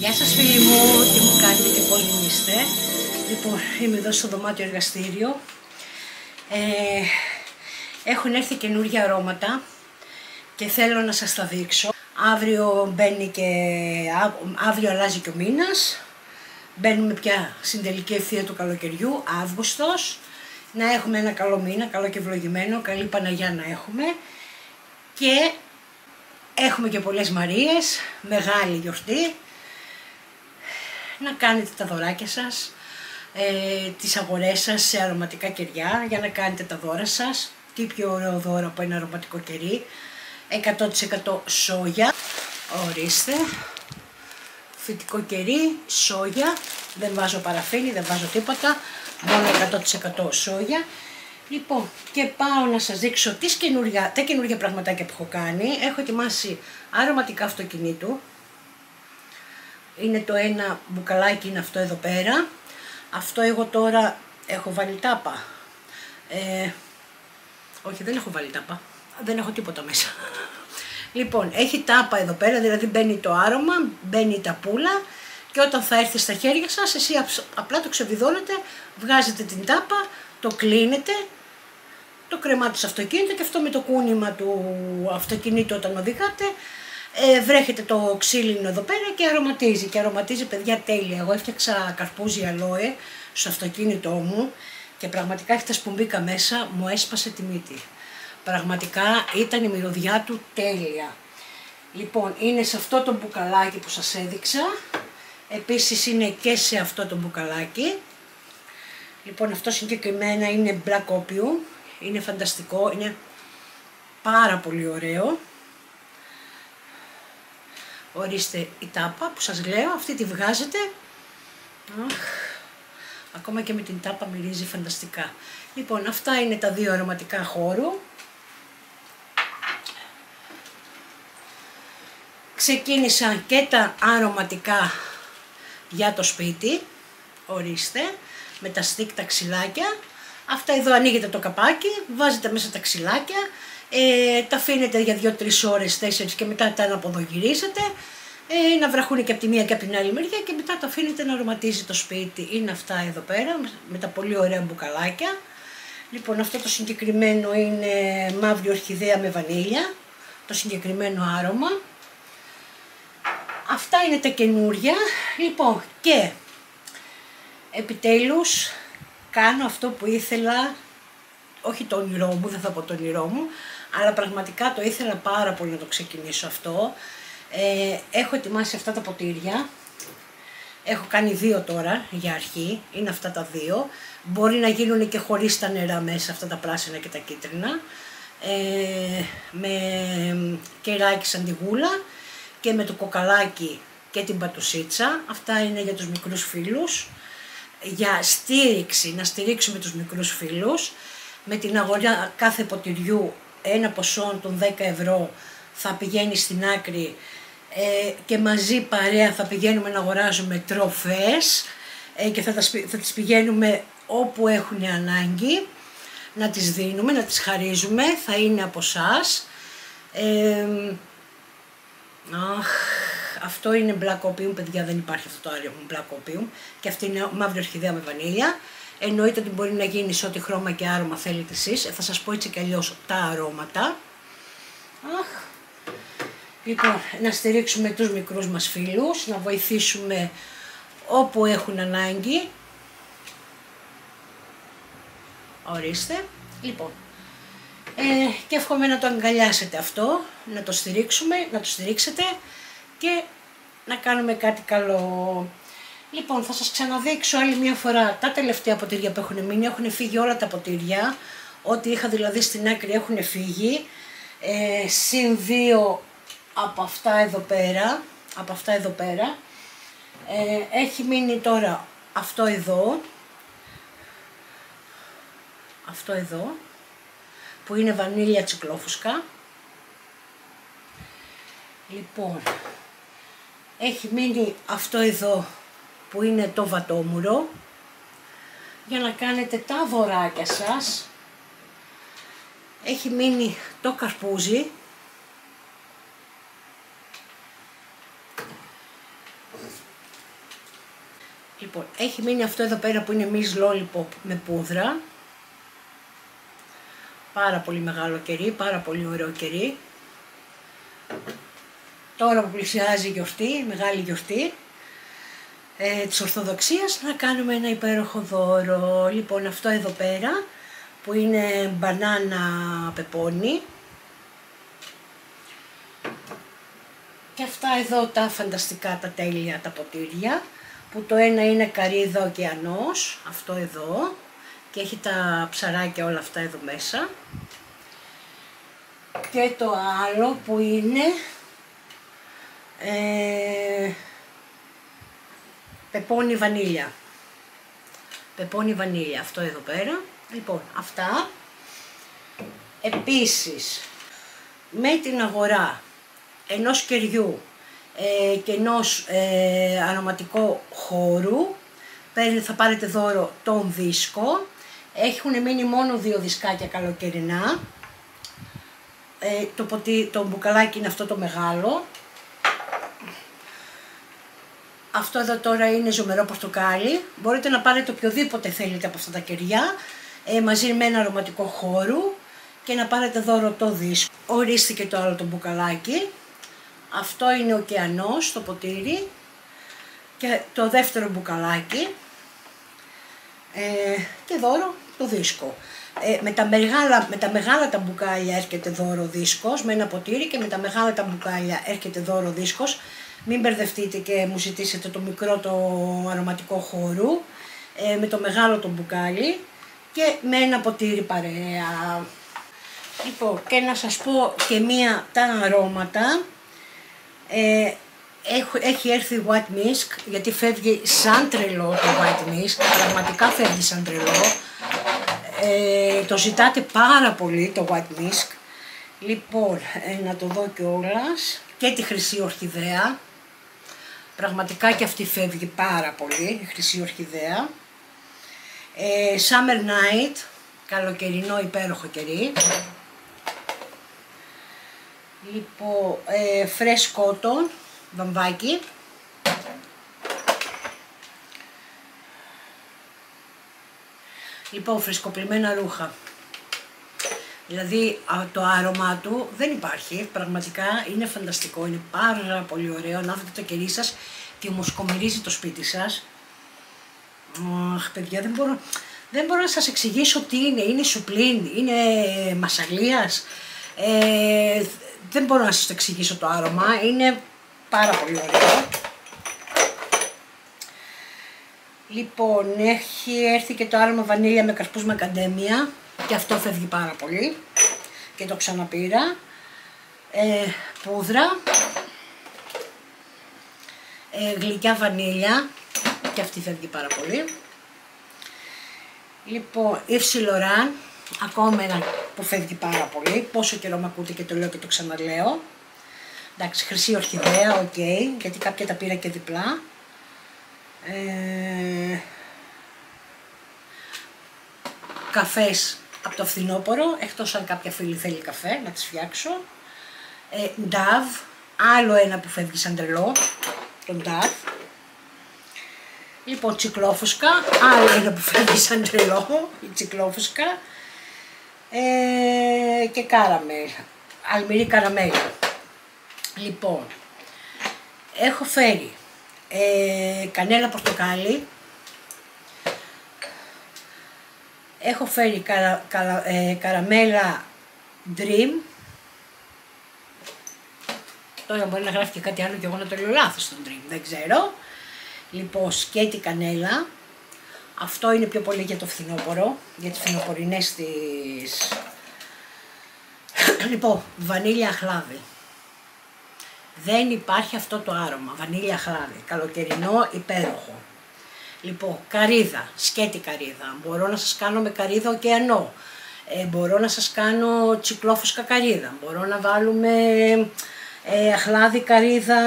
Γεια σας φίλοι μου, τι μου κάνετε και πόσοι είστε. Λοιπόν, είμαι εδώ στο δωμάτιο εργαστήριο. Έχουν έρθει καινούργια αρώματα και θέλω να σας τα δείξω. Αύριο αλλάζει και ο μήνας. Μπαίνουμε πια στην τελική ευθεία του καλοκαιριού, Αύγουστος. Να έχουμε ένα καλό μήνα, καλό και ευλογημένο, καλή Παναγιά να έχουμε. Και έχουμε και πολλές Μαρίες, μεγάλη γιορτή. Να κάνετε τα δωράκια σας, τις αγορές σας σε αρωματικά κεριά για να κάνετε τα δώρα σας. Τι πιο ωραίο δώρο από ένα αρωματικό κερί, 100% σόγια, ορίστε, φυτικό κερί, σόγια, δεν βάζω παραφίνι, δεν βάζω τίποτα, μόνο 100% σόγια. Λοιπόν, και πάω να σας δείξω τα καινούργια πραγματάκια που έχω κάνει. Έχω ετοιμάσει αρωματικά αυτοκινήτου. Είναι το ένα μπουκαλάκι, είναι αυτό εδώ πέρα. Αυτό εγώ τώρα έχω βάλει τάπα. Όχι, δεν έχω βάλει τάπα. Δεν έχω τίποτα μέσα. Λοιπόν, έχει τάπα εδώ πέρα, δηλαδή μπαίνει το άρωμα, μπαίνει η ταπούλα και όταν θα έρθει στα χέρια σας, εσύ απλά το ξεβιδώνετε, βγάζετε την τάπα, το κλείνετε, το κρεμάτε στο αυτοκίνητο και αυτό με το κούνημα του αυτοκινήτου όταν οδηγάτε, βρέχετε το ξύλινο εδώ πέρα και αρωματίζει. Και αρωματίζει, παιδιά, τέλεια. Εγώ έφτιαξα καρπούζι αλόε στο αυτοκίνητό μου και πραγματικά χτες που μπήκα μέσα μου έσπασε τη μύτη. Πραγματικά ήταν η μυρωδιά του τέλεια. Λοιπόν, είναι σε αυτό το μπουκαλάκι που σας έδειξα. Επίσης είναι και σε αυτό το μπουκαλάκι. Λοιπόν, αυτό συγκεκριμένα είναι Black Opium. Είναι φανταστικό, είναι πάρα πολύ ωραίο. Ορίστε η τάπα που σας λέω, αυτή τη βγάζετε. Ακόμα και με την τάπα μυρίζει φανταστικά. Λοιπόν, αυτά είναι τα δύο αρωματικά χώρου. Ξεκίνησα και τα αρωματικά για το σπίτι. Ορίστε, με τα στικ τα ξυλάκια. Αυτά εδώ ανοίγετε το καπάκι, βάζετε μέσα τα ξυλάκια. Τα αφήνετε για 2-3 ώρες, 4 και μετά τα αναποδογυρίζετε, να βραχούν και από τη μία και από την άλλη μεριά και μετά τα αφήνετε να αρωματίζει το σπίτι. Είναι αυτά εδώ πέρα με τα πολύ ωραία μπουκαλάκια. Λοιπόν, αυτό το συγκεκριμένο είναι μαύρη ορχιδέα με βανίλια, το συγκεκριμένο άρωμα. Αυτά είναι τα καινούρια. Λοιπόν, και επιτέλους κάνω αυτό που ήθελα, όχι το όνειρό μου, δεν θα πω το όνειρό μου, αλλά πραγματικά το ήθελα πάρα πολύ να το ξεκινήσω αυτό. Έχω ετοιμάσει αυτά τα ποτήρια, έχω κάνει 2 τώρα για αρχή, είναι αυτά τα 2. Μπορεί να γίνουν και χωρίς τα νερά μέσα, αυτά τα πράσινα και τα κίτρινα, με κεράκι σαν τη γούλα και με το κοκαλάκι και την πατουσίτσα. Αυτά είναι για τους μικρούς φίλους, για στήριξη, να στηρίξουμε τους μικρούς φίλους. Με την αγορά κάθε ποτηριού ένα ποσό των 10 ευρώ θα πηγαίνει στην άκρη και μαζί παρέα θα πηγαίνουμε να αγοράζουμε τροφές και θα τις πηγαίνουμε όπου έχουν ανάγκη, να τις δίνουμε, να τις χαρίζουμε, θα είναι από εσάς. Αυτό είναι Black Opium, παιδιά, δεν υπάρχει αυτό το άλλο Black Opium και αυτή είναι μαύρη ορχιδέα με βανίλια. Εννοείται ότι μπορεί να γίνει σε ό,τι χρώμα και άρωμα θέλετε εσείς. Θα σας πω έτσι κι αλλιώς τα αρώματα. Λοιπόν, να στηρίξουμε τους μικρούς μας φίλους, να βοηθήσουμε όπου έχουν ανάγκη. Ορίστε. Λοιπόν, και εύχομαι να το αγκαλιάσετε αυτό, να το στηρίξουμε, να το στηρίξετε και να κάνουμε κάτι καλό. Λοιπόν, θα σας ξαναδείξω άλλη μια φορά τα τελευταία ποτήρια που έχουν μείνει. Έχουν φύγει όλα τα ποτήρια, ό,τι είχα δηλαδή στην άκρη έχουν φύγει. Συν 2 από αυτά εδώ πέρα, έχει μείνει τώρα αυτό εδώ, που είναι βανίλια τσικλόφουσκα. Λοιπόν, έχει μείνει αυτό εδώ που είναι το βατόμουρο, για να κάνετε τα δωράκια σας. Έχει μείνει το καρπούζι, Λοιπόν, έχει μείνει αυτό εδώ πέρα που είναι Miss Lollipop με πούδρα. Πάρα πολύ μεγάλο κερί, πάρα πολύ ωραίο κερί. Τώρα που πλησιάζει η γιορτή, μεγάλη γιορτή της Ορθοδοξίας, να κάνουμε ένα υπέροχο δώρο. Λοιπόν, αυτό εδώ πέρα που είναι μπανάνα πεπόνι. Και αυτά εδώ τα φανταστικά, τα τέλεια, τα ποτήρια, που το ένα είναι καρύδα ωκεανός, αυτό εδώ, και έχει τα ψαράκια όλα αυτά εδώ μέσα. Και το άλλο που είναι πεπόνι βανίλια. Πεπόνι βανίλια, αυτό εδώ πέρα. Λοιπόν, αυτά. Επίσης, με την αγορά ενός κεριού και ενός αρωματικού χώρου θα πάρετε δώρο τον δίσκο. Έχουν μείνει μόνο 2 δισκάκια καλοκαιρινά. Το μπουκαλάκι είναι αυτό το μεγάλο. Αυτό εδώ τώρα είναι ζωμερό πορτοκάλι. Μπορείτε να πάρετε οποιοδήποτε θέλετε από αυτά τα κεριά μαζί με ένα αρωματικό χώρου και να πάρετε δώρο το δίσκο. Ορίστηκε το άλλο το μπουκαλάκι. Αυτό είναι ωκεανός, το ποτήρι, και το δεύτερο μπουκαλάκι και δώρο το δίσκο. Με τα μεγάλα τα μπουκάλια έρχεται δώρο δίσκος με ένα ποτήρι και με τα μεγάλα τα μπουκάλια έρχεται δώρο δίσκος. Μην μπερδευτείτε και μου ζητήσετε το μικρό το αρωματικό χώρου με το μεγάλο το μπουκάλι και με ένα ποτήρι παρέα. Λοιπόν, και να σας πω και τα αρώματα. Έχει έρθει White Mist, γιατί φεύγει σαν τρελό το White Mist, πραγματικά φεύγει σαν τρελό. Το ζητάτε πάρα πολύ το White Mist. Λοιπόν, να το δω κιόλας. Και τη χρυσή ορχιδέα. Πραγματικά και αυτή φεύγει πάρα πολύ, η χρυσή ορχιδέα. Summer Night, καλοκαιρινό υπέροχο κερί. Λοιπόν, Fresh Cotton, βαμβάκι. Λοιπόν, φρεσκοπλημμένα ρούχα. Δηλαδή το άρωμά του δεν υπάρχει, πραγματικά είναι φανταστικό, είναι πάρα πολύ ωραίο. Να δείτε το κερί σας και μοσκομυρίζει το σπίτι σας. Αχ παιδιά, δεν μπορώ να σας εξηγήσω τι είναι σουπλίν, είναι μασαλίας. Δεν μπορώ να σας το εξηγήσω το άρωμα, είναι πάρα πολύ ωραίο. Λοιπόν, έχει έρθει και το άρωμα βανίλια με καρπούς μακαντέμια και αυτό φεύγει πάρα πολύ και το ξαναπήρα. Πούδρα, γλυκιά βανίλια και αυτή φεύγει πάρα πολύ. Λοιπόν, Yves Saint Laurent, ακόμα ένα που φεύγει πάρα πολύ. Πόσο καιρό με ακούτε και το λέω και το ξαναλέω. Εντάξει, χρυσή ορχιδέα, οκ, γιατί κάποια τα πήρα και διπλά. Καφές από το φθινόπωρο, εκτός αν κάποια φίλη θέλει καφέ, να τις φτιάξω. Dove, άλλο ένα που φεύγει σαν τρελό, τον Dove. Λοιπόν, τσικλόφουσκα, άλλο ένα που φεύγει σαν τρελό, η τσικλόφουσκα. Και κάραμελ, αλμυρή καραμέλα. Λοιπόν, έχω φέρει κανέλα πορτοκάλι, έχω φέρει καραμέλα Dream. Τώρα μπορεί να γράφει και κάτι άλλο και εγώ να το λέω λάθος στον Dream, δεν ξέρω. Λοιπόν, σκέτη κανέλα. Αυτό είναι πιο πολύ για το φθινόπωρο, για τις φθινοπορεινές τις... Λοιπόν, βανίλια αχλάδι. Δεν υπάρχει αυτό το άρωμα, βανίλια αχλάδι, καλοκαιρινό, υπέροχο. Λοιπόν, καρύδα, σκέτη καρύδα. Μπορώ να σας κάνω με καρύδα ωκεανό. Μπορώ να σας κάνω τσικλόφουσκα καρύδα. Μπορώ να βάλουμε αχλάδι καρύδα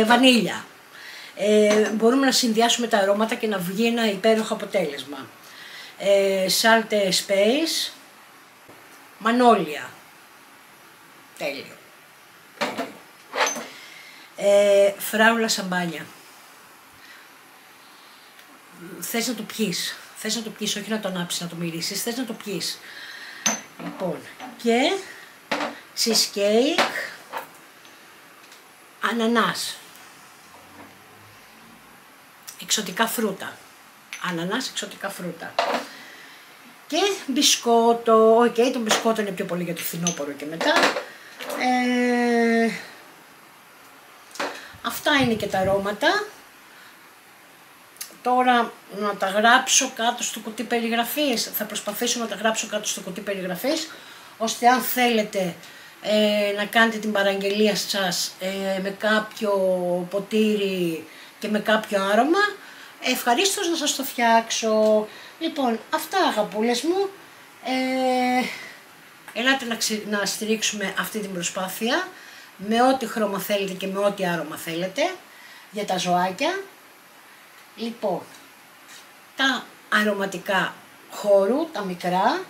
βανίλια. Μπορούμε να συνδυάσουμε τα αρώματα και να βγει ένα υπέροχο αποτέλεσμα. Salte Space, μανόλια. Τέλειο. Φράουλα σαμπάνια. θες να το πιείς. Θες να το πιείς, όχι να το ανάψεις, να το μυρίσεις, θες να το πιείς. Λοιπόν, και cheesecake, ανανάς, εξωτικά φρούτα. Ανανάς, εξωτικά φρούτα. Και μπισκότο, το μπισκότο είναι πιο πολύ για το φθινόπωρο και μετά. Αυτά είναι και τα αρώματα. Τώρα να τα γράψω κάτω στο κουτί περιγραφής. Θα προσπαθήσω να τα γράψω κάτω στο κουτί περιγραφής, ώστε αν θέλετε να κάνετε την παραγγελία σας με κάποιο ποτήρι και με κάποιο άρωμα, ευχαρίστως να σας το φτιάξω. Λοιπόν, αυτά αγαπούλες μου. Ελάτε να στηρίξουμε αυτή την προσπάθεια με ό,τι χρώμα θέλετε και με ό,τι άρωμα θέλετε για τα ζωάκια. Λοιπόν, τα αρωματικά χώρου, τα μικρά,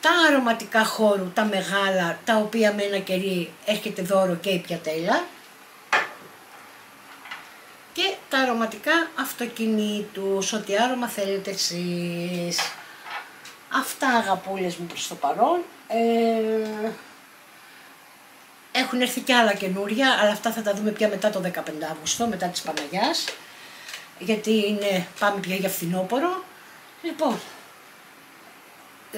τα αρωματικά χώρου, τα μεγάλα, τα οποία με ένα κερί έρχεται δώρο και η πιατέλα, και τα αρωματικά αυτοκινήτους, ό,τι άρωμα θέλετε εσείς. Αυτά αγαπούλες μου προς το παρόν. Έχουν έρθει και άλλα καινούρια, αλλά αυτά θα τα δούμε πια μετά το 15 Αύγουστο, μετά της Παναγιάς, γιατί πάμε πια για φθινόπωρο. Λοιπόν,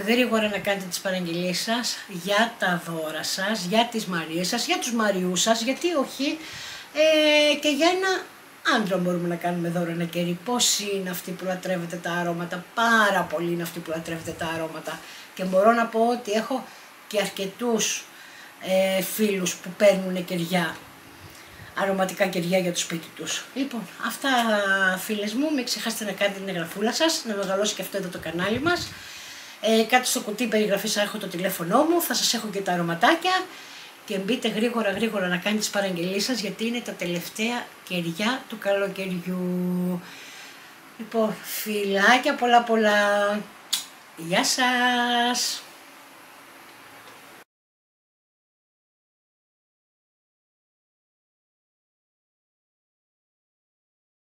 γρήγορα να κάνετε τις παραγγελίες σας για τα δώρα σας, για τις Μαρίες σας, για τους Μαριούς σας, γιατί όχι, και για ένα άντρα μπορούμε να κάνουμε δώρο ένα κερί. Πώς είναι αυτοί που λατρεύετε τα αρώματα, πάρα πολύ είναι αυτοί που λατρεύετε τα αρώματα, και μπορώ να πω ότι έχω και αρκετούς φίλους που παίρνουν κεριά, αρωματικά κεριά για το σπίτι τους. Λοιπόν, αυτά φίλες μου, μην ξεχάσετε να κάνετε την εγγραφούλα σας, να μεγαλώσει και αυτό εδώ το κανάλι μας. Κάτω στο κουτί περιγραφής έχω το τηλέφωνό μου, θα σας έχω και τα αρωματάκια, και μπείτε γρήγορα να κάνετε τις παραγγελίες σας, γιατί είναι τα τελευταία κεριά του καλοκαιριού. Λοιπόν, φιλάκια πολλά. Γεια σας!